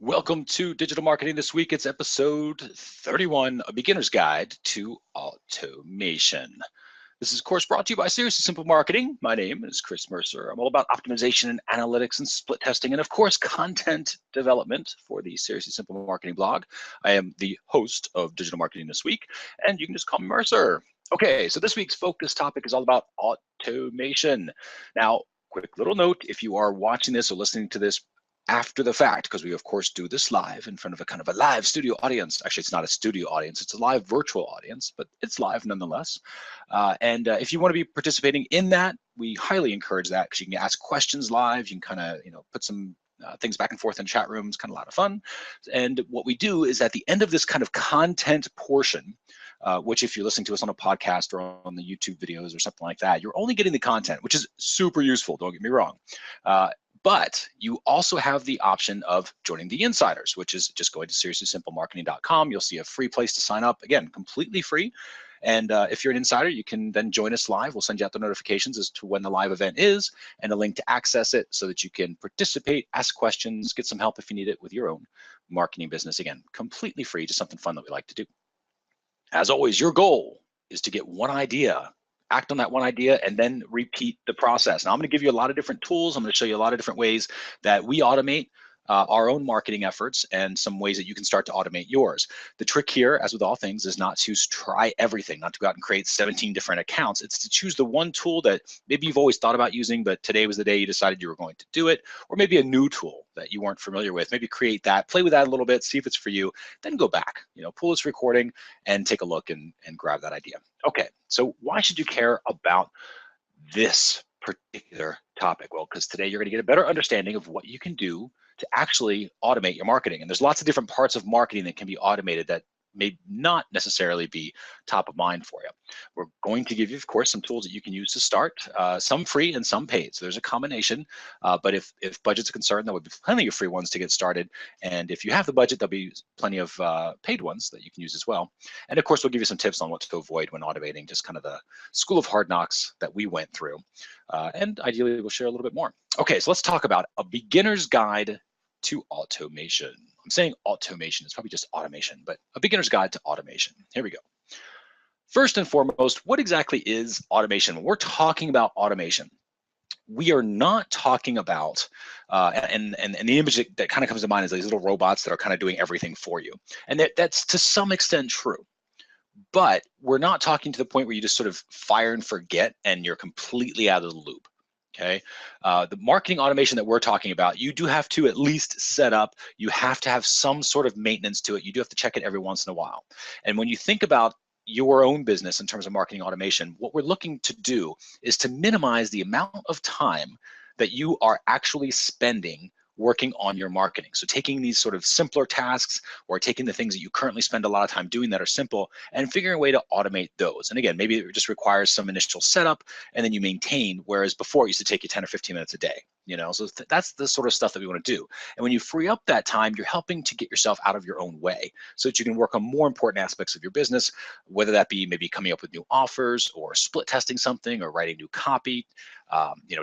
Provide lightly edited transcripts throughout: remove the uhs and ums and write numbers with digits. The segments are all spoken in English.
Welcome to Digital Marketing This Week. It's episode 31, A Beginner's Guide to Automation. This is, of course, brought to you by Seriously Simple Marketing. My name is Chris Mercer. I'm all about optimization and analytics and split testing and, of course, content development for the Seriously Simple Marketing blog. I am the host of Digital Marketing This Week, and you can just call me Mercer. Okay, so this week's focus topic is all about automation. Now, quick little note, if you are watching this or listening to this after the fact, because we of course do this live in front of a kind of a live studio audience. Actually, it's not a studio audience, it's a live virtual audience, but it's live nonetheless. If you want to be participating in that, we highly encourage that, because you can ask questions live. You can kind of put some things back and forth in chat rooms, kind of a lot of fun. And what we do is at the end of this kind of content portion, which if you're listening to us on a podcast or on the YouTube videos or something like that, you're only getting the content, which is super useful, don't get me wrong. But you also have the option of joining the insiders, which is just going to SeriouslySimpleMarketing.com. You'll see a free place to sign up, again, completely free. And if you're an insider, you can then join us live. We'll send you out the notifications as to when the live event is and a link to access it so that you can participate, ask questions, get some help if you need it with your own marketing business. Again, completely free, just something fun that we like to do. As always, your goal is to get one idea, act on that one idea, and then repeat the process. Now, I'm going to give you a lot of different tools. I'm going to show you a lot of different ways that we automate our own marketing efforts and some ways that you can start to automate yours. The trick here, as with all things, is not to try everything, not to go out and create 17 different accounts. It's to choose the one tool that maybe you've always thought about using, but today was the day you decided you were going to do it, or maybe a new tool that you weren't familiar with. Maybe create that, play with that a little bit, see if it's for you, then go back, pull this recording and take a look and grab that idea. Okay, so why should you care about this particular topic? Well, because today you're going to get a better understanding of what you can do to actually automate your marketing. And there's lots of different parts of marketing that can be automated that may not necessarily be top of mind for you. We're going to give you, of course, some tools that you can use to start, some free and some paid. So there's a combination, but if budget's a concern, there would be plenty of free ones to get started. And if you have the budget, there'll be plenty of paid ones that you can use as well. And of course, we'll give you some tips on what to avoid when automating, just kind of the school of hard knocks that we went through. And ideally, we'll share a little bit more. Okay, so let's talk about a beginner's guide to automation. I'm saying automation, it's probably just automation, but a beginner's guide to automation. Here we go. First and foremost, what exactly is automation? When we're talking about automation, we are not talking about, and the image that kind of comes to mind is these little robots that are kind of doing everything for you. And that's to some extent true. But we're not talking to the point where you just sort of fire and forget and you're completely out of the loop. Okay, the marketing automation that we're talking about, you do have to at least set up, you have to have some sort of maintenance to it. You do have to check it every once in a while. And when you think about your own business in terms of marketing automation, what we're looking to do is to minimize the amount of time that you are actually spending working on your marketing. So taking these sort of simpler tasks or taking the things that you currently spend a lot of time doing that are simple and figuring a way to automate those. And again, maybe it just requires some initial setup and then you maintain, whereas before it used to take you 10 or 15 minutes a day. So that's the sort of stuff that we want to do. And when you free up that time, you're helping to get yourself out of your own way so that you can work on more important aspects of your business, whether that be maybe coming up with new offers or split testing something or writing new copy,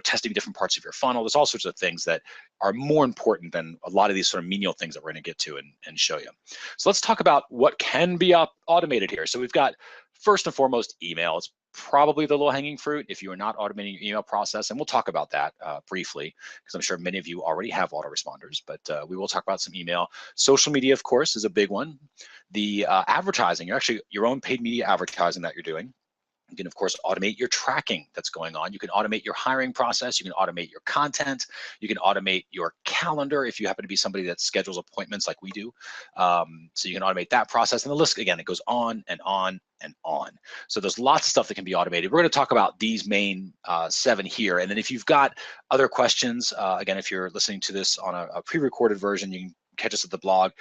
testing different parts of your funnel. There's all sorts of things that are more important than a lot of these sort of menial things that we're going to get to and show you. So let's talk about what can be automated here. So we've got, first and foremost, email. It's probably the low-hanging fruit if you are not automating your email process, and we'll talk about that briefly because I'm sure many of you already have autoresponders, but we will talk about some email. Social media, of course, is a big one. The advertising, your own paid media advertising that you're doing. You can, of course, automate your tracking that's going on. You can automate your hiring process. You can automate your content. You can automate your calendar if you happen to be somebody that schedules appointments like we do. So you can automate that process. And the list, again, it goes on and on and on. So there's lots of stuff that can be automated. We're going to talk about these main 7 here. And then if you've got other questions, again, if you're listening to this on a pre-recorded version, you can catch us at the blog.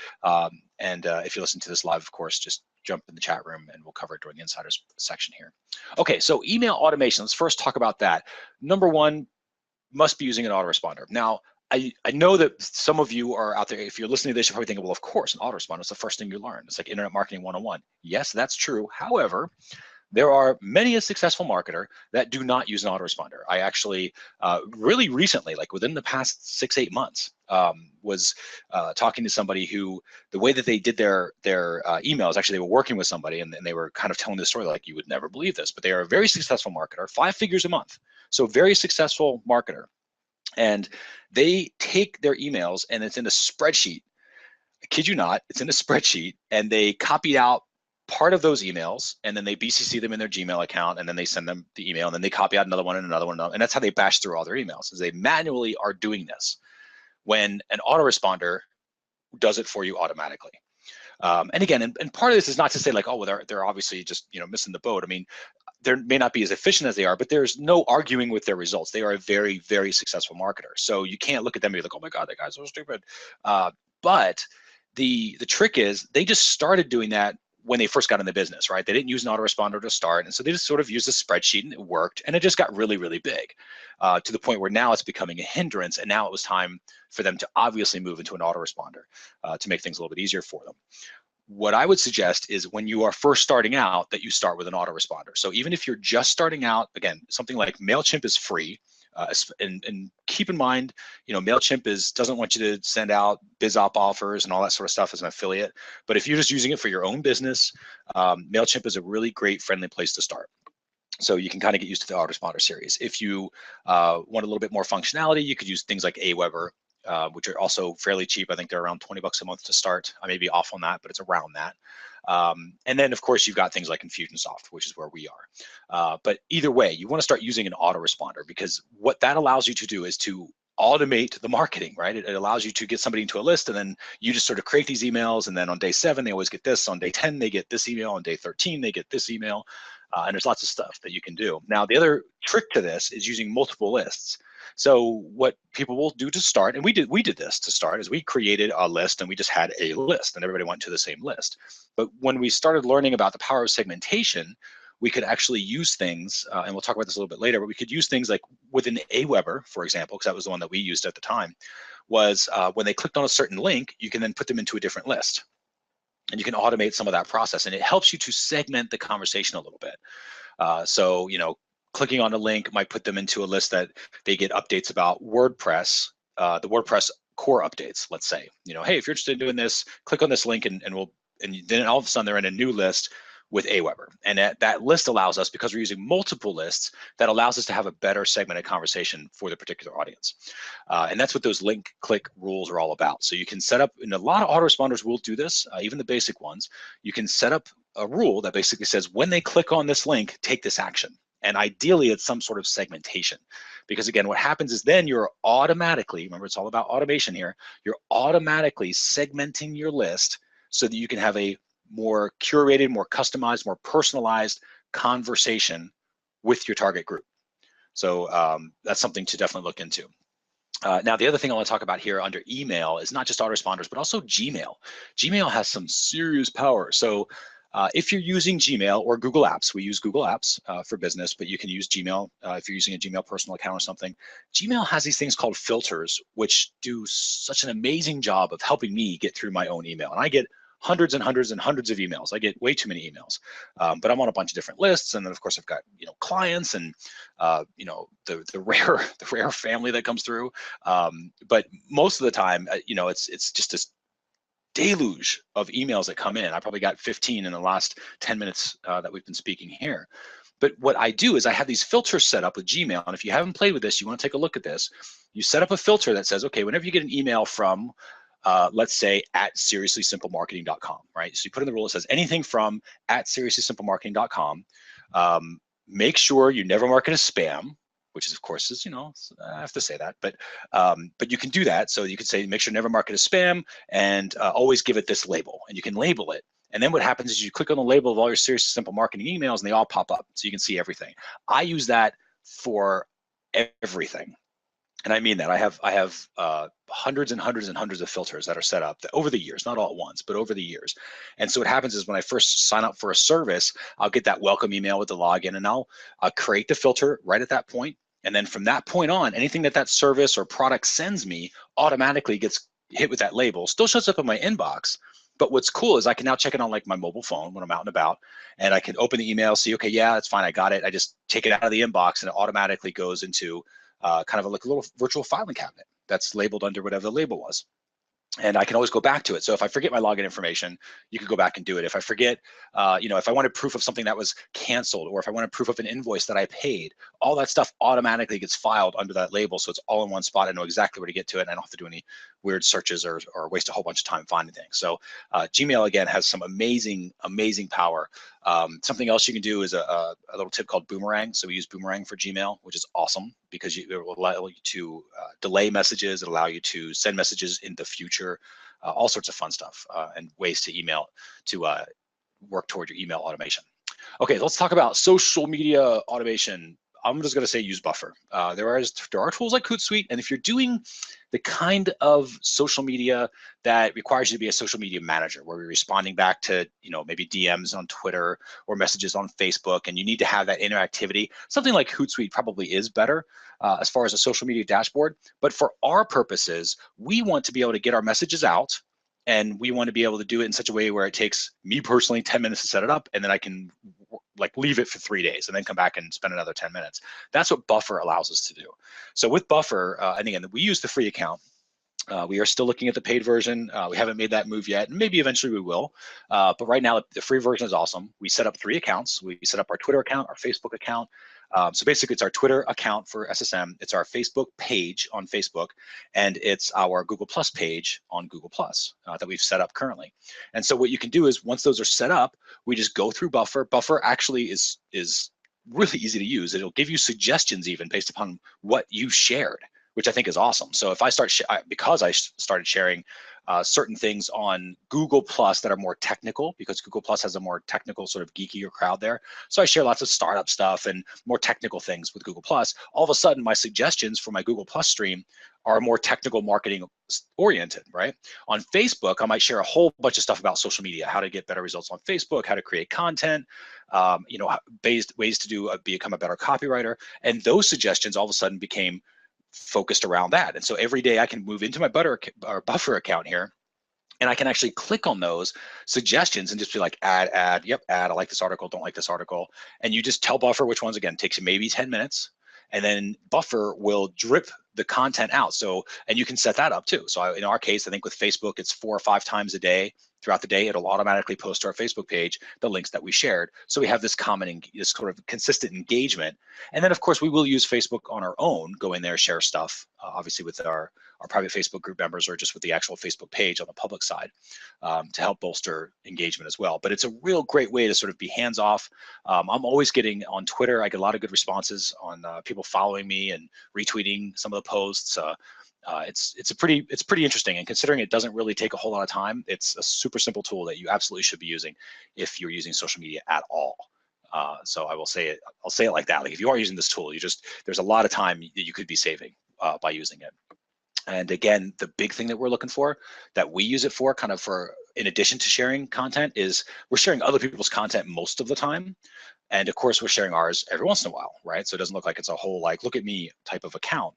And if you listen to this live, of course, just jump in the chat room and we'll cover it during the insiders section here. Okay, so email automation, let's first talk about that. Number one, must be using an autoresponder. Now, I know that some of you are out there, if you're listening to this, you're probably thinking, well, of course, an autoresponder is the first thing you learn. It's like Internet Marketing 101. Yes, that's true. However, there are many a successful marketer that do not use an autoresponder. I actually really recently, like within the past 6-8 months, was talking to somebody who the way that they did their emails, actually they were working with somebody and they were kind of telling the story like, you would never believe this, but they are a very successful marketer, 5 figures a month. So very successful marketer. And they take their emails and it's in a spreadsheet. I kid you not, it's in a spreadsheet, and they copied out part of those emails and then they BCC them in their Gmail account, and then they send them the email, and then they copy out another one and another one, and that's how they bash through all their emails, is they manually are doing this when an autoresponder does it for you automatically. And again, and part of this is not to say like, oh, well, they're obviously just, you know, missing the boat. I mean, they may not be as efficient as they are, but there's no arguing with their results. They are a very, very successful marketer. So you can't look at them and be like, oh my God, that guy's so stupid. But the trick is they just started doing that when they first got in the business, right? They didn't use an autoresponder to start. And so they just sort of used a spreadsheet and it worked. And it just got really, really big to the point where now it's becoming a hindrance. And now it was time for them to obviously move into an autoresponder to make things a little bit easier for them. What I would suggest is when you are first starting out that you start with an autoresponder. So even if you're just starting out, again, something like MailChimp is free. And keep in mind, you know, MailChimp doesn't want you to send out BizOp offers and all that sort of stuff as an affiliate. But if you're just using it for your own business, MailChimp is a really great, friendly place to start. So you can kind of get used to the autoresponder series. If you want a little bit more functionality, you could use things like Aweber, which are also fairly cheap. I think they're around 20 bucks a month to start. I may be off on that, but it's around that. And then of course you've got things like Infusionsoft, which is where we are. But either way, you want to start using an autoresponder, because what that allows you to do is to automate the marketing, right? It allows you to get somebody into a list, and then you just sort of create these emails, and then on day 7 they always get this, on day 10 they get this email, on day 13 they get this email, and there's lots of stuff that you can do. Now the other trick to this is using multiple lists. So what people will do to start, and we did this to start, is we created a list and we just had a list and everybody went to the same list. But when we started learning about the power of segmentation, we could actually use things, and we'll talk about this a little bit later, but we could use things like within Aweber, for example, because that was the one that we used at the time, was when they clicked on a certain link, you can then put them into a different list. And you can automate some of that process, and it helps you to segment the conversation a little bit. So, you know, clicking on a link might put them into a list that they get updates about WordPress, the WordPress core updates, let's say. You know, hey, if you're interested in doing this, click on this link and then all of a sudden they're in a new list with Aweber. And that list allows us, because we're using multiple lists, that allows us to have a better segmented conversation for the particular audience. And that's what those link click rules are all about. So you can set up, and a lot of autoresponders will do this, even the basic ones. You can set up a rule that basically says, when they click on this link, take this action. And ideally it's some sort of segmentation, because again, what happens is then you're automatically, remember it's all about automation here, you're automatically segmenting your list so that you can have a more curated, more customized, more personalized conversation with your target group. So that's something to definitely look into. Now, the other thing I want to talk about here under email is not just autoresponders, but also Gmail. Gmail has some serious power. So if you're using Gmail or Google Apps, we use Google Apps for business, but you can use Gmail if you're using a Gmail personal account or something. Gmail has these things called filters, which do such an amazing job of helping me get through my own email. And I get hundreds and hundreds and hundreds of emails. I get way too many emails, but I'm on a bunch of different lists. And then of course I've got, you know, clients and, you know, the rare family that comes through. But most of the time, you know, it's just this deluge of emails that come in. I probably got 15 in the last 10 minutes that we've been speaking here. But what I do is I have these filters set up with Gmail. And if you haven't played with this, you want to take a look at this. You set up a filter that says, okay, whenever you get an email from, let's say at SeriouslySimpleMarketing.com, right? So you put in the rule that says anything from at SeriouslySimpleMarketing.com. Make sure you never mark it as spam, which is, of course, is, you know, I have to say that, but you can do that. So you can say, make sure never mark it as spam, and always give it this label, and you can label it. And then what happens is you click on the label of all your Seriously Simple Marketing emails, and they all pop up, so you can see everything. I use that for everything. And I mean that. I have hundreds and hundreds and hundreds of filters that are set up over the years, not all at once, but over the years. And so what happens is when I first sign up for a service, I'll get that welcome email with the login, and I'll create the filter right at that point. And then from that point on, anything that service or product sends me automatically gets hit with that label, still shows up in my inbox, But what's cool is I can now check it on like my mobile phone when I'm out and about, and I can open the email, see, okay, yeah, that's fine, I got it. I just take it out of the inbox and it automatically goes into kind of like a little virtual filing cabinet that's labeled under whatever the label was. And I can always go back to it. So if I forget my login information, you could go back and do it. If I forget, if I wanted proof of something that was canceled, or if I wanted proof of an invoice that I paid, all that stuff automatically gets filed under that label. So it's all in one spot. I know exactly where to get to it, and I don't have to do any weird searches or waste a whole bunch of time finding things. So Gmail, again, has some amazing, amazing power. Something else you can do is a little tip called Boomerang. So we use Boomerang for Gmail, which is awesome because it will allow you to delay messages, it'll allow you to send messages in the future, all sorts of fun stuff and ways to email to work toward your email automation. Okay, let's talk about social media automation. I'm just going to say use Buffer. There are tools like Hootsuite, and if you're doing the kind of social media that requires you to be a social media manager, where you're responding back to maybe DMs on Twitter or messages on Facebook, and you need to have that interactivity, something like Hootsuite probably is better as far as a social media dashboard. But for our purposes, we want to be able to get our messages out, and we want to be able to do it in such a way where it takes me personally 10 minutes to set it up, and then I can like leave it for 3 days and then come back and spend another 10 minutes. That's what Buffer allows us to do. So with Buffer, and again, we use the free account. We are still looking at the paid version. We haven't made that move yet, and maybe eventually we will. But right now, the free version is awesome. We set up 3 accounts. We set up our Twitter account, our Facebook account. So basically, it's our Twitter account for SSM. It's our Facebook page on Facebook, and it's our Google Plus page on Google Plus that we've set up currently. And so what you can do is once those are set up, we just go through Buffer. Buffer actually is really easy to use. It'll give you suggestions even based upon what you shared, which I think is awesome. So if I start, because I started sharing certain things on Google Plus that are more technical, because Google Plus has a more technical sort of geekier crowd there. So I share lots of startup stuff and more technical things with Google Plus. All of a sudden, my suggestions for my Google Plus stream are more technical marketing oriented, right? On Facebook, I might share a whole bunch of stuff about social media, how to get better results on Facebook, how to create content, ways to become a better copywriter. And those suggestions all of a sudden became focused around that. And so every day I can move into my Buffer account here, and I can actually click on those suggestions and just be like, add, yep, add, I like this article, don't like this article. And you just tell Buffer which ones. Again, it takes you maybe 10 minutes. And then Buffer will drip the content out. So, and you can set that up too. So in our case, I think with Facebook, it's 4 or 5 times a day. Throughout the day, it'll automatically post to our Facebook page the links that we shared. So we have this this sort of consistent engagement. And then of course, we will use Facebook on our own, go in there, share stuff, obviously with our private Facebook group members or just with the actual Facebook page on the public side to help bolster engagement as well. But it's a real great way to sort of be hands-off. I'm always getting on Twitter, I get a lot of good responses on people following me and retweeting some of the posts. It's pretty interesting, and considering it doesn't really take a whole lot of time, it's a super simple tool that you absolutely should be using if you're using social media at all. So I'll say it like that. Like if you are using this tool, there's a lot of time that you could be saving by using it. And again, the big thing that we're looking for, that we use it for, in addition to sharing content, is we're sharing other people's content most of the time. And of course, we're sharing ours every once in a while, right? So it doesn't look like it's a whole like, look at me type of account.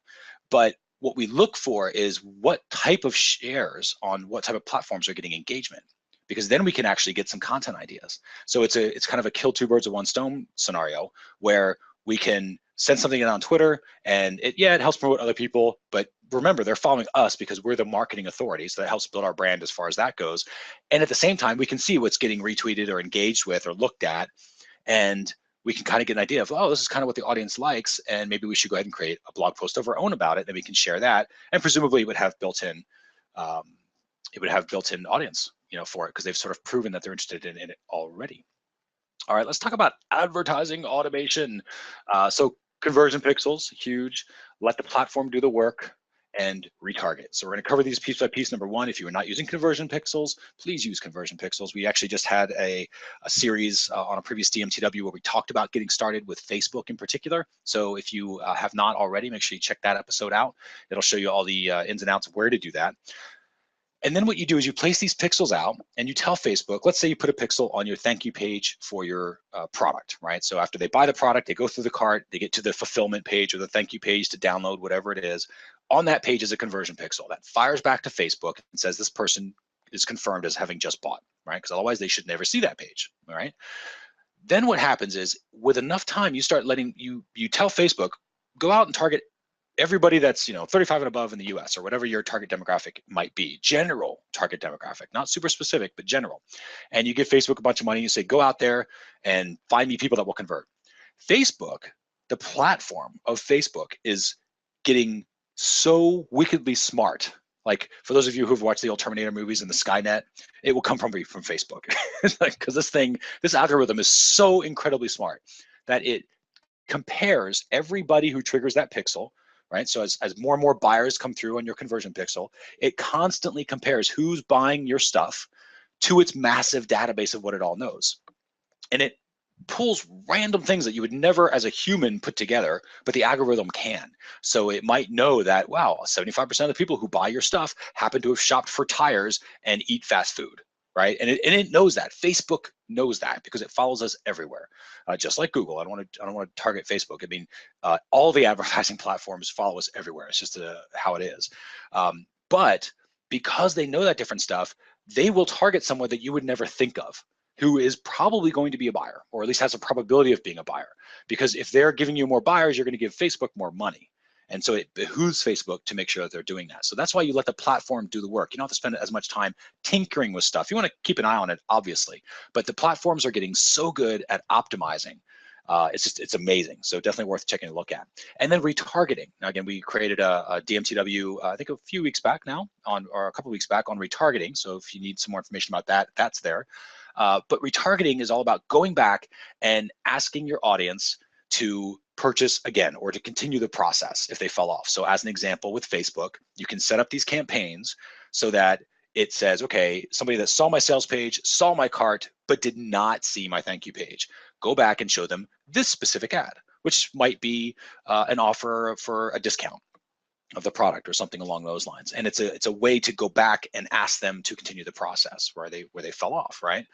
But what we look for is what type of shares on what type of platforms are getting engagement, because then we can actually get some content ideas. So it's kind of a kill 2 birds with 1 stone scenario, where we can send something in on Twitter and it helps promote other people, but remember, they're following us because we're the marketing authority. So that helps build our brand as far as that goes. And at the same time, we can see what's getting retweeted or engaged with or looked at. And we can kind of get an idea of, oh, this is kind of what the audience likes, and maybe we should go ahead and create a blog post of our own about it, then we can share that, and presumably it would have built-in audience, for it, because they've sort of proven that they're interested in it already. All right, let's talk about advertising automation. So conversion pixels, huge. Let the platform do the work and retarget. So we're going to cover these piece by piece. Number 1, if you are not using conversion pixels, please use conversion pixels. We actually just had a series on a previous DMTW where we talked about getting started with Facebook in particular. So if you have not already, make sure you check that episode out. It'll show you all the ins and outs of where to do that. And then what you do is you place these pixels out and you tell Facebook, let's say you put a pixel on your thank you page for your product, right? So after they buy the product, they go through the cart, they get to the fulfillment page or the thank you page to download whatever it is. On that page is a conversion pixel that fires back to Facebook and says this person is confirmed as having just bought, right? Because otherwise they should never see that page, all right? Then what happens is with enough time, you start letting you tell Facebook, go out and target everybody that's 35 and above in the US, or whatever your target demographic might be, general target demographic, not super specific, but general. And you give Facebook a bunch of money, you say, go out there and find me people that will convert. Facebook, the platform of Facebook, is getting so wickedly smart. Like, for those of you who've watched the old Terminator movies and the Skynet, it will come from Facebook. Because this algorithm is so incredibly smart that it compares everybody who triggers that pixel, right? So as more and more buyers come through on your conversion pixel, it constantly compares who's buying your stuff to its massive database of what it all knows. And it pulls random things that you would never as a human put together, but the algorithm can. So it might know that, wow, 75% of the people who buy your stuff happen to have shopped for tires and eat fast food, right? And it knows that. Facebook knows that because it follows us everywhere, just like Google. I don't want to target Facebook. I mean, all the advertising platforms follow us everywhere. It's just how it is. But because they know that different stuff, they will target someone that you would never think of, who is probably going to be a buyer, or at least has a probability of being a buyer. Because if they're giving you more buyers, you're going to give Facebook more money. And so it behooves Facebook to make sure that they're doing that. So that's why you let the platform do the work. You don't have to spend as much time tinkering with stuff. You want to keep an eye on it, obviously, but the platforms are getting so good at optimizing. It's amazing. So definitely worth taking a look at. And then retargeting. Now, again, we created a DMTW, I think a few weeks back now, or a couple of weeks back on retargeting. So if you need some more information about that, that's there. But retargeting is all about going back and asking your audience to purchase again, or to continue the process if they fell off. So as an example with Facebook, you can set up these campaigns so that it says, okay, somebody that saw my sales page, saw my cart, but did not see my thank you page, go back and show them this specific ad, which might be an offer for a discount of the product or something along those lines. And it's a way to go back and ask them to continue the process where they fell off, right?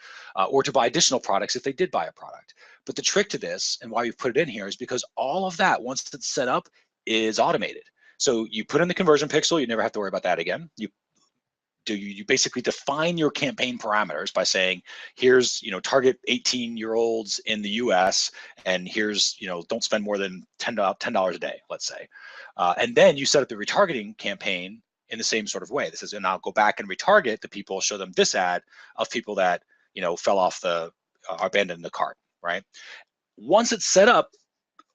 Or to buy additional products if they did buy a product. But the trick to this, and why we've put it in here, is because all of that, once it's set up, is automated. So you put in the conversion pixel, you never have to worry about that again. You basically define your campaign parameters by saying, here's, target 18-year-olds in the US, and here's, don't spend more than $10 a day, let's say. And then you set up the retargeting campaign in the same sort of way. This is, and I'll go back and retarget the people, show them this ad of people that, fell off abandoned the cart, right? Once it's set up,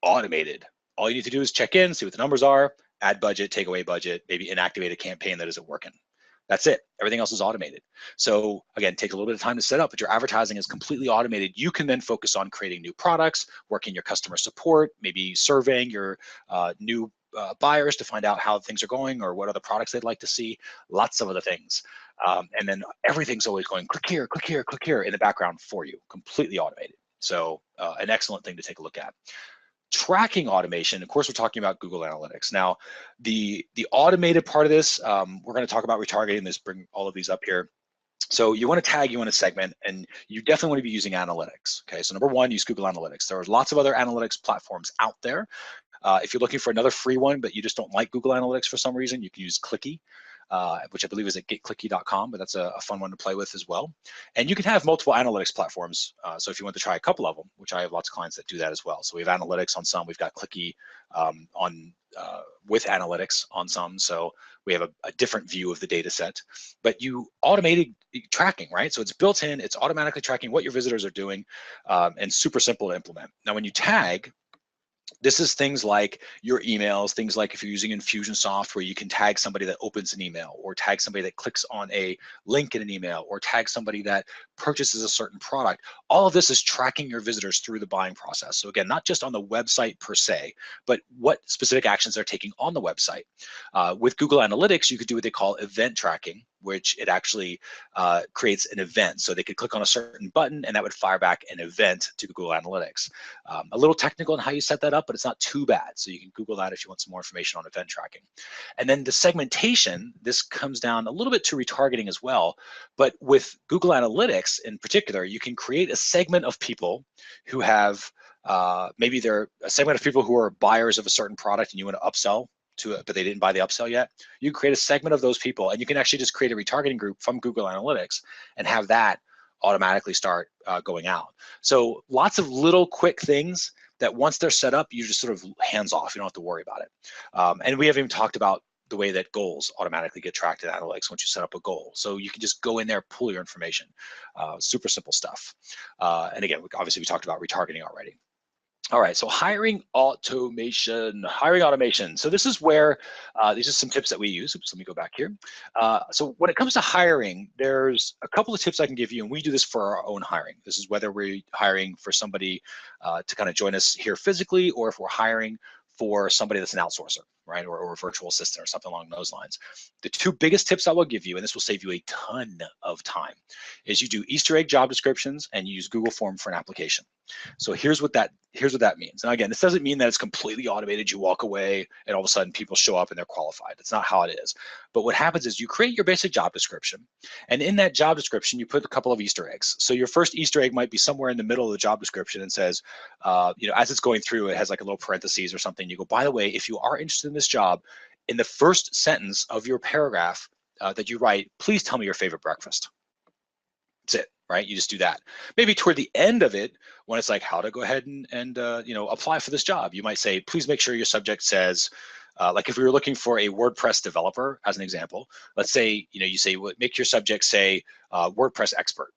automated, all you need to do is check in, see what the numbers are, add budget, take away budget, maybe inactivate a campaign that isn't working. That's it. Everything else is automated. So again, take a little bit of time to set up, but your advertising is completely automated. You can then focus on creating new products, working your customer support, maybe surveying your new buyers to find out how things are going or what other products they'd like to see, lots of other things. And then everything's always going click here, click here, click here in the background for you, completely automated. So an excellent thing to take a look at. Tracking automation, of course, we're talking about Google Analytics. Now, the automated part of this, we're going to talk about retargeting. This, bring all of these up here. So you want to tag, you want to segment, and you definitely want to be using analytics. Okay, so number one, use Google Analytics. There are lots of other analytics platforms out there. If you're looking for another free one, but you just don't like Google Analytics for some reason, you can use Clicky. Which I believe is at getclicky.com, but that's a fun one to play with as well. And you can have multiple analytics platforms. So if you want to try a couple of them, which I have lots of clients that do that as well. So we have analytics on some, we've got Clicky with analytics on some. So we have a different view of the data set, but you automated tracking, right? So it's built in, it's automatically tracking what your visitors are doing, and super simple to implement. Now, when you tag, this is things like your emails, things like if you're using Infusionsoft, where you can tag somebody that opens an email, or tag somebody that clicks on a link in an email, or tag somebody that purchases a certain product. All of this is tracking your visitors through the buying process. So again, not just on the website per se, but what specific actions they're taking on the website. With Google Analytics, you could do what they call event tracking, which it actually creates an event. So they could click on a certain button and that would fire back an event to Google Analytics. A little technical in how you set that up, but it's not too bad. So you can Google that if you want some more information on event tracking. And then the segmentation, this comes down a little bit to retargeting as well. But with Google Analytics in particular, you can create a segment of people who have, maybe they're a segment of people who are buyers of a certain product and you want to upsell but they didn't buy the upsell yet, you can create a segment of those people, and you can actually just create a retargeting group from Google Analytics and have that automatically start going out. So lots of little quick things that once they're set up, you just sort of hands off. You don't have to worry about it. And we haven't even talked about the way that goals automatically get tracked in analytics once you set up a goal. So you can just go in there, pull your information. Super simple stuff. And again, obviously we talked about retargeting already. All right, so hiring automation. So this is where, these are some tips that we use. Oops, let me go back here. So when it comes to hiring, there's a couple of tips I can give you, and we do this for our own hiring. This is whether we're hiring for somebody to kind of join us here physically, or if we're hiring for somebody that's an outsourcer, right, or a virtual assistant or something along those lines. The two biggest tips I will give you, and this will save you a ton of time, is you do Easter egg job descriptions and you use Google Form for an application. So here's what that means. And again, this doesn't mean that it's completely automated. You walk away and all of a sudden people show up and they're qualified. That's not how it is. But what happens is you create your basic job description, and in that job description, you put a couple of Easter eggs. So your first Easter egg might be somewhere in the middle of the job description and says, as it's going through, it has like a little parentheses or something. You go, by the way, if you are interested in this job, in the first sentence of your paragraph that you write, please tell me your favorite breakfast. That's it, right? You just do that. Maybe toward the end of it, when it's like how to go ahead and apply for this job, you might say, please make sure your subject says, like if we were looking for a WordPress developer, as an example, let's say, you say, make your subject say WordPress expert,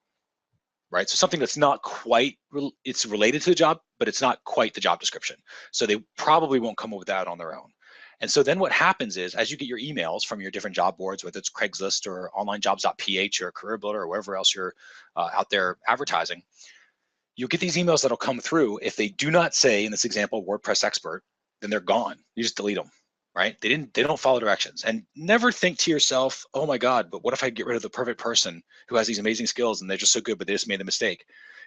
right? So something that's not quite, it's related to the job, but it's not quite the job description. So they probably won't come up with that on their own. And so then what happens is, as you get your emails from your different job boards, whether it's Craigslist or onlinejobs.ph or CareerBuilder or wherever else you're out there advertising, you'll get these emails that'll come through. If they do not say, in this example, WordPress expert, then they're gone. You just delete them, right? They don't follow directions. And never think to yourself, oh my God, but what if I get rid of the perfect person who has these amazing skills and they're just so good, but they just made the mistake?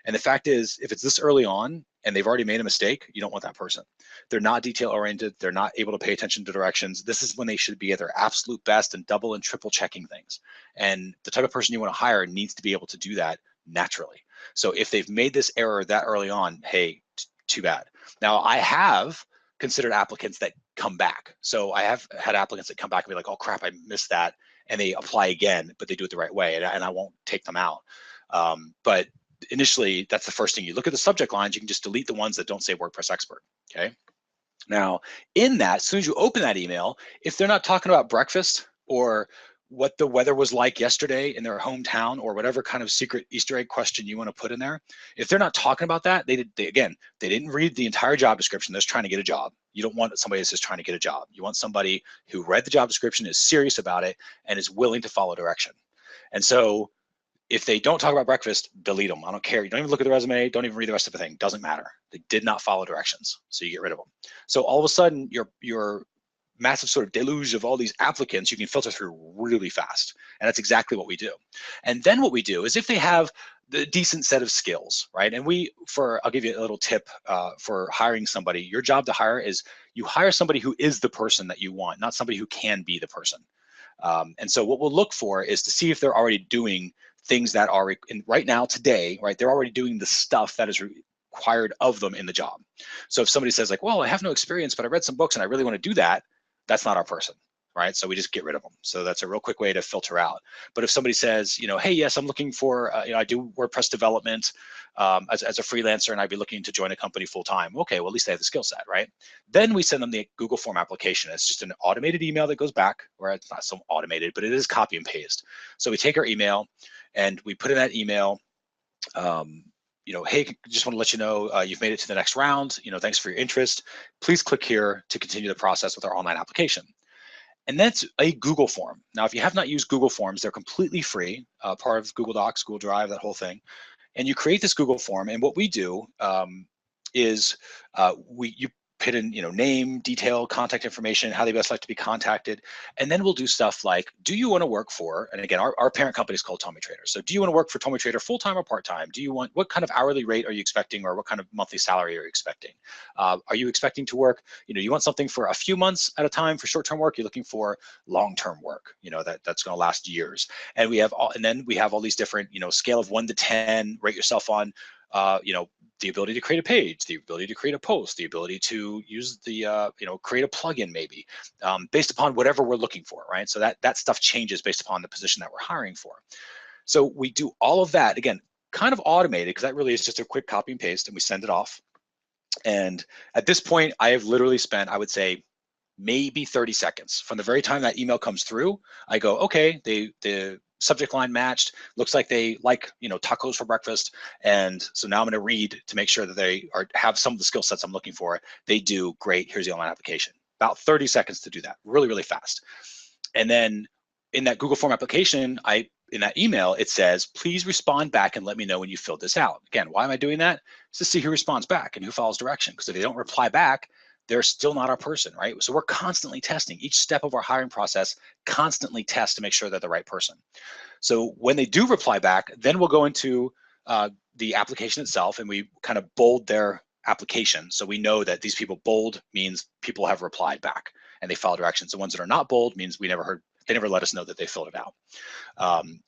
And the fact is, if it's this early on and they've already made a mistake, you don't want that person. They're not detail oriented. They're not able to pay attention to directions. This is when they should be at their absolute best and double and triple checking things. And the type of person you want to hire needs to be able to do that naturally. So if they've made this error that early on, hey, too bad. Now I have considered applicants that come back. So I have had applicants that come back and be like, oh crap, I missed that. And they apply again, but they do it the right way. And I won't take them out. But initially, that's the first thing. You look at the subject lines, you can just delete the ones that don't say WordPress expert, okay? Now, in that, as soon as you open that email, if they're not talking about breakfast or what the weather was like yesterday in their hometown or whatever kind of secret Easter egg question you want to put in there, if they're not talking about that, they didn't read the entire job description. They're just trying to get a job. You don't want somebody that's just trying to get a job. You want somebody who read the job description, is serious about it, and is willing to follow direction. And so if they don't talk about breakfast, delete them. I don't care. You don't even look at the resume. Don't even read the rest of the thing. Doesn't matter. They did not follow directions. So you get rid of them. So all of a sudden, your massive sort of deluge of all these applicants, you can filter through really fast. And that's exactly what we do. And then what we do is if they have the decent set of skills, right? And I'll give you a little tip for hiring somebody. Your job to hire is you hire somebody who is the person that you want, not somebody who can be the person. And so what we'll look for is to see if they're already doing things that are right now today, right? They're already doing the stuff that is required of them in the job. So if somebody says like, well, I have no experience, but I read some books and I really want to do that, that's not our person, right? So we just get rid of them. So that's a real quick way to filter out. But if somebody says, hey, yes, I'm looking for, I do WordPress development as a freelancer and I'd be looking to join a company full time. Okay, well, at least they have the skill set, right? Then we send them the Google Form application. It's just an automated email that goes back, or it's not so automated, but it is copy and paste. So we take our email and we put in that email, hey, just want to let you know you've made it to the next round. Thanks for your interest. Please click here to continue the process with our online application. And that's a Google form. Now, if you have not used Google Forms, they're completely free, part of Google Docs, Google Drive, that whole thing. And you create this Google form, and what we do is you put in name, detail, contact information, how they best like to be contacted, and then we'll do stuff like, do you want to work for, and again, our parent company is called TommyTrader. So do you want to work for TommyTrader full-time or part-time? Do you want, what kind of hourly rate are you expecting, or what kind of monthly salary are you expecting? Are you expecting to work, you want something for a few months at a time for short-term work? You're looking for long-term work, that's going to last years. And we have all these different, scale of 1 to 10, rate yourself on the ability to create a page, the ability to create a post, the ability to use the, create a plugin maybe, based upon whatever we're looking for, right? So that stuff changes based upon the position that we're hiring for. So we do all of that, again, kind of automated, because that really is just a quick copy and paste, and we send it off. And at this point, I have literally spent, I would say, maybe 30 seconds. From the very time that email comes through, I go, okay, the subject line matched, looks like they like, tacos for breakfast. And so now I'm gonna read to make sure that they have some of the skill sets I'm looking for. They do, great, here's the online application. About 30 seconds to do that, really, really fast. And then in that Google Form application, in that email, it says, please respond back and let me know when you filled this out. Again, why am I doing that? It's to see who responds back and who follows direction. Because if they don't reply back, they're still not our person, right? So we're constantly testing. Each step of our hiring process constantly tests to make sure they're the right person. So when they do reply back, then we'll go into the application itself, and we kind of bold their application. So we know that these people, bold means people have replied back and they follow directions. The ones that are not bold means they never let us know that they filled it out.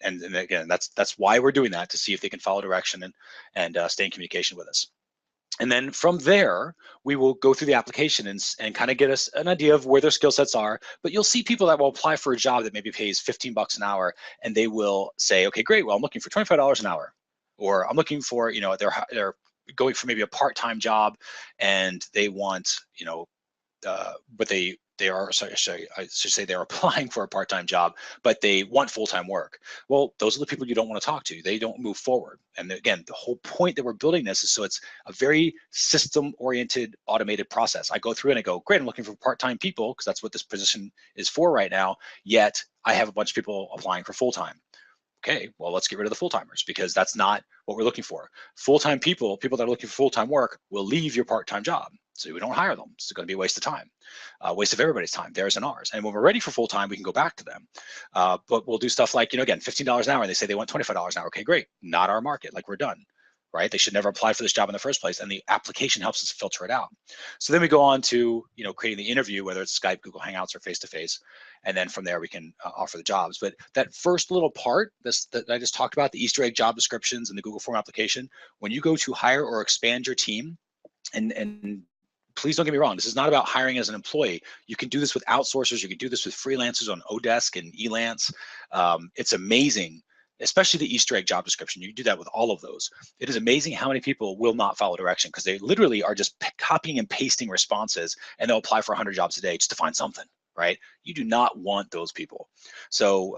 And again, that's why we're doing that, to see if they can follow direction and stay in communication with us. And then from there, we will go through the application and kind of get us an idea of where their skill sets are. But you'll see people that will apply for a job that maybe pays 15 bucks an hour, and they will say, okay, great, well, I'm looking for $25 an hour. Or I'm looking for, they're going for maybe a part-time job, and they want, but I should say they're applying for a part-time job, but they want full-time work. Well, those are the people you don't want to talk to. They don't move forward. And again, the whole point that we're building this is so it's a very system-oriented, automated process. I go through and I go, great, I'm looking for part-time people, because that's what this position is for right now, yet I have a bunch of people applying for full-time. Okay, well, let's get rid of the full-timers, because that's not what we're looking for. Full-time people that are looking for full-time work, will leave your part-time job. So we don't hire them. It's going to be a waste of time, waste of everybody's time, theirs and ours. And when we're ready for full-time, we can go back to them. But we'll do stuff like, again, $15 an hour, and they say they want $25 an hour. Okay, great, not our market, like we're done. Right? They should never apply for this job in the first place, and the application helps us filter it out. So then we go on to, creating the interview, whether it's Skype, Google Hangouts, or face-to-face, and then from there we can offer the jobs. But that first little part that I just talked about, the Easter egg job descriptions and the Google Form application, when you go to hire or expand your team, and please don't get me wrong, this is not about hiring as an employee. You can do this with outsourcers. You can do this with freelancers on Odesk and Elance. It's amazing, especially the Easter egg job description. You can do that with all of those. It is amazing how many people will not follow direction, because they literally are just copying and pasting responses, and they'll apply for 100 jobs a day just to find something, right? You do not want those people. So,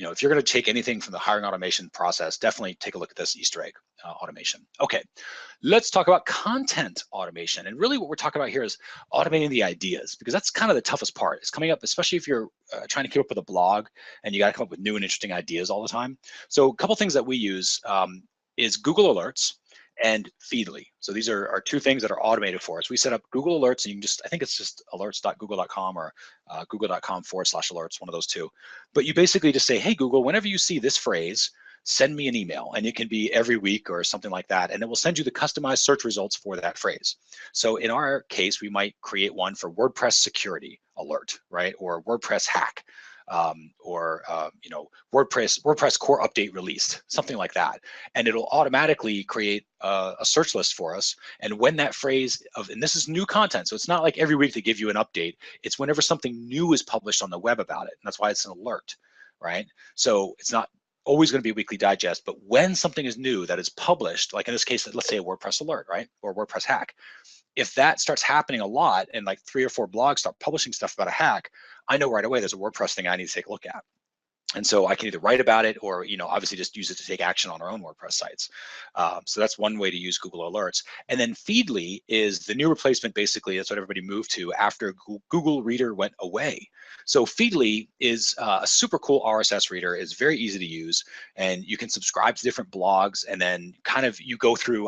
if you're going to take anything from the hiring automation process, definitely take a look at this Easter egg automation. Okay, let's talk about content automation. And really what we're talking about here is automating the ideas, because that's kind of the toughest part. It's coming up, especially if you're trying to keep up with a blog and you got to come up with new and interesting ideas all the time. So a couple things that we use is Google Alerts and Feedly. So these are two things that are automated for us. We set up Google Alerts, and you can just, I think it's just alerts.google.com or google.com/alerts, one of those two. But you basically just say, hey, Google, whenever you see this phrase, send me an email, and it can be every week or something like that, and it will send you the customized search results for that phrase. So in our case, we might create one for WordPress security alert, right? Or WordPress hack. WordPress core update released, something like that. And it'll automatically create a search list for us. And when that phrase and this is new content, so it's not like every week they give you an update, it's whenever something new is published on the web about it. And that's why it's an alert, right? So it's not always going to be a weekly digest, but when something is new that is published, like in this case, let's say a WordPress alert, right? Or a WordPress hack. If that starts happening a lot, and like 3 or 4 blogs start publishing stuff about a hack, I know right away there's a WordPress thing I need to take a look at. And so I can either write about it or, obviously just use it to take action on our own WordPress sites. So that's one way to use Google Alerts. And then Feedly is the new replacement, basically. That's what everybody moved to after Google Reader went away. So Feedly is a super cool RSS reader. It's very easy to use, and you can subscribe to different blogs, and then kind of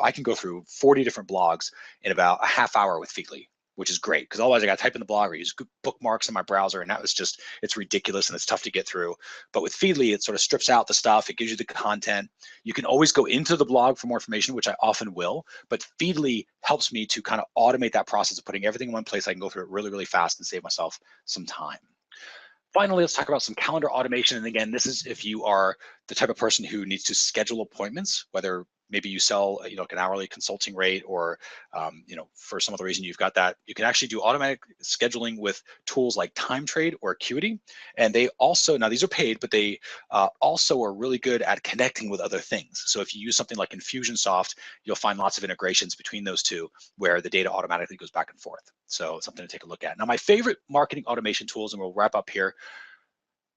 I can go through 40 different blogs in about a half hour with Feedly, which is great, because otherwise I got to type in the blog or use bookmarks in my browser, and that was just, it's ridiculous and it's tough to get through. But with Feedly, it sort of strips out the stuff. It gives you the content. You can always go into the blog for more information, which I often will, but Feedly helps me to kind of automate that process of putting everything in one place. I can go through it really, really fast and save myself some time. Finally, let's talk about some calendar automation. And again, this is if you are the type of person who needs to schedule appointments, whether maybe you sell, like an hourly consulting rate, or for some other reason you've got that, you can actually do automatic scheduling with tools like TimeTrade or Acuity. And they also, now these are paid, but they also are really good at connecting with other things. So if you use something like Infusionsoft, you'll find lots of integrations between those two where the data automatically goes back and forth. So something to take a look at. Now, my favorite marketing automation tools, and we'll wrap up here,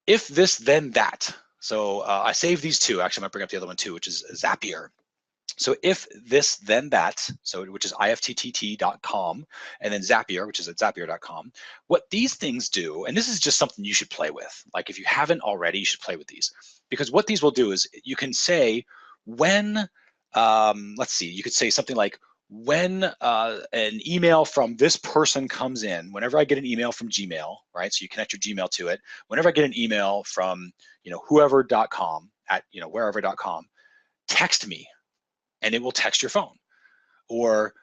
if this, then that. So I saved these two. Actually, I'm gonna bring up the other one too, which is Zapier. So if this, then that, so which is ifttt.com, and then Zapier, which is at zapier.com. What these things do, and this is just something you should play with. Like if you haven't already, you should play with these, because what these will do is you can say when, let's see, you could say something like, when an email from this person comes in, whenever I get an email from Gmail, right? So you connect your Gmail to it. Whenever I get an email from, whoever.com at, wherever.com, text me, and it will text your phone. Or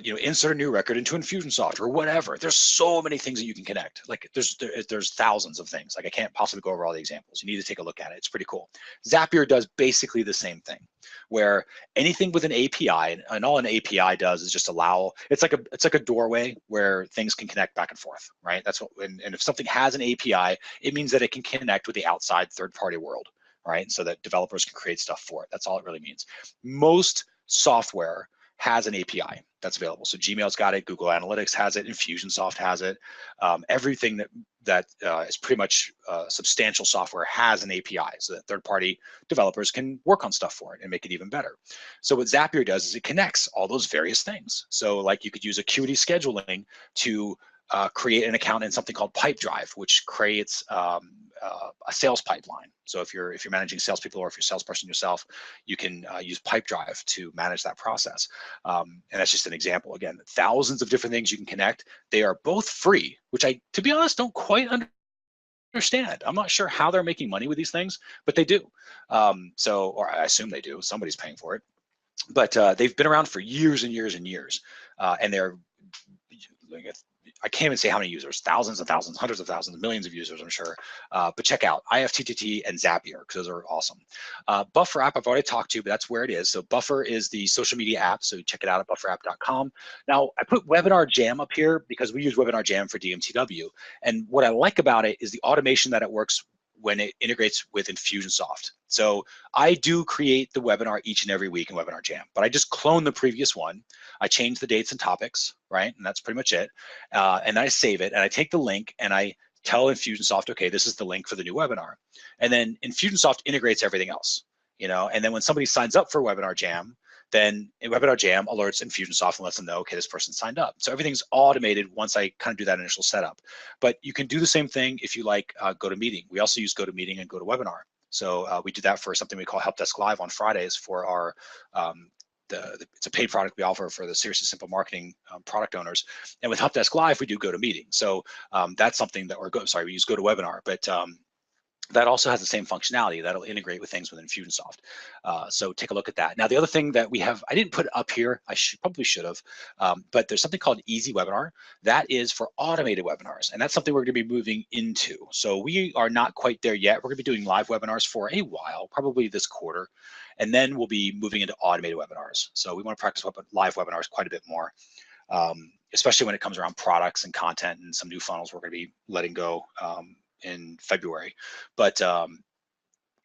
insert a new record into Infusionsoft or whatever. There's so many things that you can connect. Like there's thousands of things. Like I can't possibly go over all the examples. You need to take a look at it. It's pretty cool. Zapier does basically the same thing, where anything with an API, and all an API does is just allow, it's like a doorway where things can connect back and forth, right? That's what, and if something has an API, it means that it can connect with the outside third-party world, right? So that developers can create stuff for it. That's all it really means. Most software has an API that's available. So Gmail's got it, Google Analytics has it, Infusionsoft has it. Everything that is pretty much substantial software has an API, so that third-party developers can work on stuff for it and make it even better. So what Zapier does is it connects all those various things. So like you could use Acuity scheduling to create an account in something called Pipedrive, which creates a sales pipeline. So if you're managing salespeople, or if you're a salesperson yourself, you can use Pipedrive to manage that process. And that's just an example. Again, thousands of different things you can connect. They are both free, which I, to be honest, don't quite understand. I'm not sure how they're making money with these things, but they do. Or I assume they do. Somebody's paying for it. But they've been around for years and years and years, and they're, I can't even say how many users, thousands and thousands, hundreds of thousands, millions of users, I'm sure. But check out ifttt and Zapier, because those are awesome. Buffer app, I've already talked to, but that's where it is. So Buffer is the social media app, so check it out at bufferapp.com. Now, I put Webinar Jam up here because we use Webinar Jam for DMTW. And what I like about it is the automation that it works when it integrates with Infusionsoft. So I do create the webinar each and every week in Webinar Jam, but I just clone the previous one. I change the dates and topics, right? And that's pretty much it. And I save it, and I take the link and I tell Infusionsoft, okay, this is the link for the new webinar. And then Infusionsoft integrates everything else, and then when somebody signs up for Webinar Jam, then Webinar Jam alerts Infusionsoft and lets them know, okay, this person signed up. So everything's automated once I kind of do that initial setup. But you can do the same thing if you like GoToMeeting. We also use GoToMeeting and GoToWebinar. So we do that for something we call Help Desk Live on Fridays for our, it's a paid product we offer for the Seriously Simple Marketing product owners. And with Help Desk Live, we do GoToMeeting. So that's something that we use GoToWebinar, but that also has the same functionality that'll integrate with things within Infusionsoft. So take a look at that. Now, the other thing that we have, I didn't put it up here, I probably should have, but there's something called Easy Webinar. That is for automated webinars, and that's something we're gonna be moving into. So we are not quite there yet. We're gonna be doing live webinars for a while, probably this quarter, and then we'll be moving into automated webinars. So we wanna practice live webinars quite a bit more, especially when it comes around products and content and some new funnels we're gonna be letting go in February. But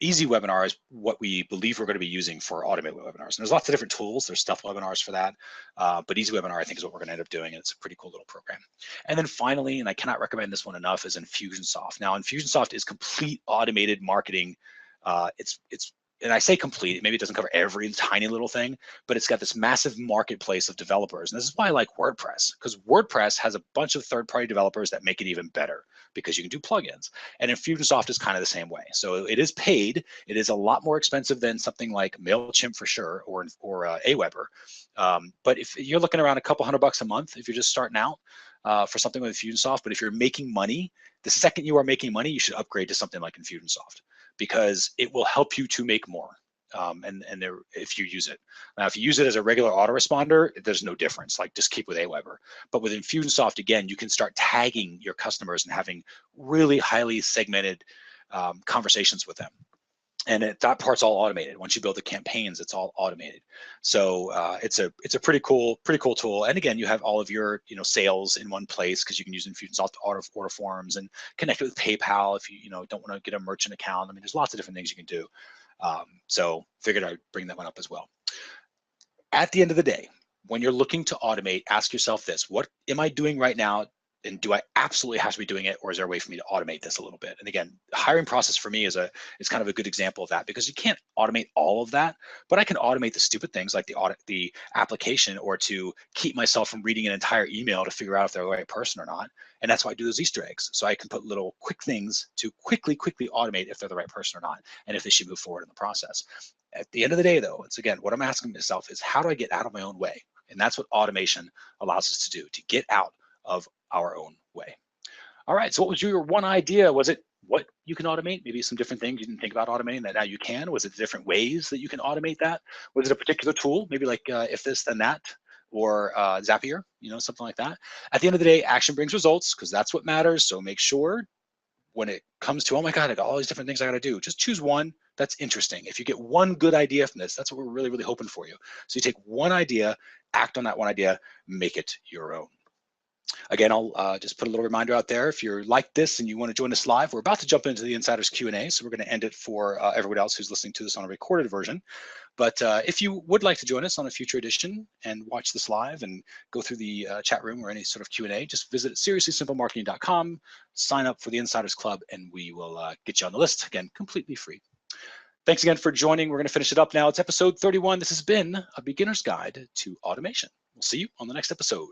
Easy Webinar is what we believe we're going to be using for automated webinars. And there's lots of different tools. There's Stealth Webinars for that. But Easy Webinar, I think, is what we're going to end up doing. And it's a pretty cool little program. And then finally, and I cannot recommend this one enough, is Infusionsoft. Now, Infusionsoft is complete automated marketing. And I say complete, maybe it doesn't cover every tiny little thing, but it's got this massive marketplace of developers. And this is why I like WordPress, because WordPress has a bunch of third-party developers that make it even better because you can do plugins. And Infusionsoft is kind of the same way. So it is paid. It is a lot more expensive than something like MailChimp for sure, or Aweber. But if you're looking around a couple $100 a month, if you're just starting out for something with Infusionsoft, but if you're making money, the second you are making money, you should upgrade to something like Infusionsoft, because it will help you to make more. If you use it. Now, if you use it as a regular autoresponder, there's no difference. Like, just keep with Aweber. But with Infusionsoft, again, you can start tagging your customers and having really highly segmented conversations with them. And that part's all automated. Once you build the campaigns, it's all automated. So it's a pretty cool tool. And again, you have all of your sales in one place because you can use Infusionsoft order forms and connect it with PayPal if you don't want to get a merchant account. I mean, there's lots of different things you can do. So figured I'd bring that one up as well. At the end of the day, when you're looking to automate, ask yourself this: what am I doing right now? And do I absolutely have to be doing it, or is there a way for me to automate this a little bit? And again, the hiring process for me is kind of a good example of that, because you can't automate all of that, but I can automate the stupid things like the application, or to keep myself from reading an entire email to figure out if they're the right person or not. And that's why I do those Easter eggs. So I can put little quick things to quickly automate if they're the right person or not, and if they should move forward in the process. At the end of the day, though, it's again, what I'm asking myself is, how do I get out of my own way? And that's what automation allows us to do, to get out of our own way. All right, so what was your one idea? Was it what you can automate? Maybe some different things you didn't think about automating that now you can? Was it different ways that you can automate that? Was it a particular tool, maybe like if this then that, or Zapier, something like that? At the end of the day, action brings results, because that's what matters. So make sure when it comes to, oh my God, I got all these different things I got to do, just choose one that's interesting. If you get one good idea from this, that's what we're really, really hoping for you. So you take one idea, act on that one idea, make it your own. Again, I'll just put a little reminder out there. If you're like this and you want to join us live, we're about to jump into the Insiders Q&A, so we're going to end it for everyone else who's listening to this on a recorded version. But if you would like to join us on a future edition and watch this live and go through the chat room or any sort of Q&A, just visit seriouslysimplemarketing.com, sign up for the Insiders Club, and we will get you on the list. Again, completely free. Thanks again for joining. We're going to finish it up now. It's episode 31. This has been A Beginner's Guide to Automation. We'll see you on the next episode.